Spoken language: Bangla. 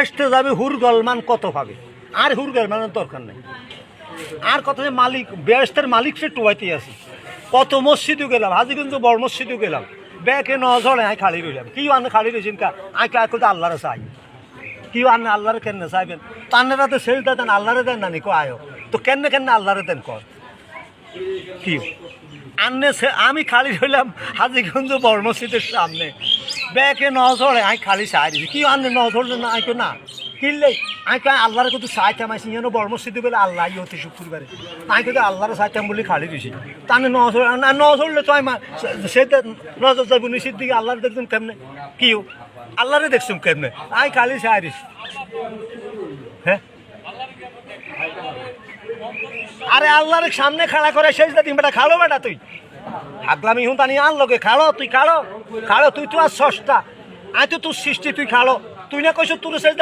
এসতে যাবে হুর গলমান কত পাবে, আর হুর গলমানের দরকার নেই। আর কথা যে মালিক বেহেস্তের মালিক সে টুয়াইতে আসি, কত মসজিদও গেলাম, হাজিগঞ্জ বড় মসজিদও গেলাম, ব্যাকে নজরে আই খালি রইলাম। কি আনে খালি রয়েছেন কা আই কা করতে আল্লাহরে চাই, কি আনে আল্লাহরে কেন চাইবেন? তান্নেরা তো সেই দেন আল্লাহরে দেন না নি কো আয়ো তো কেন কেন আল্লাহরে দেন কর কি আন্নে আমি খালি রইলাম হাজিগঞ্জ বড় মসজিদের সামনে, ব্যাকে নজরে আই খালি চাই দিছি। কি আনে নজরে না আইকো না কিনলে আমি কে আল্লাহরে কিন্তু চাইতাম আইসি যেন বড় মসজিদে বলে আল্লাহ হতে শুক্রবারে আমি কিন্তু আল্লাহরে চাইতাম বলে খালি দিছি। তাহলে নজর না নজরলে তো আমি সে নজর যাবো নিশির দিকে আল্লাহরে দেখতাম কেমনে, কি আল্লাহরে দেখছুম কেমনে আই খালি চাই দিছি। হ্যাঁ আরে আল্লাহর সামনে খাড়া করে শেষ দিন বেটা খালো বেটা তুই আগলামি হুন তানি আন লগে খালো তুই খালো খালো তুই তো আর সস্তা আই তো তোর সৃষ্টি তুই খালো তুই না কইস তোর শেষ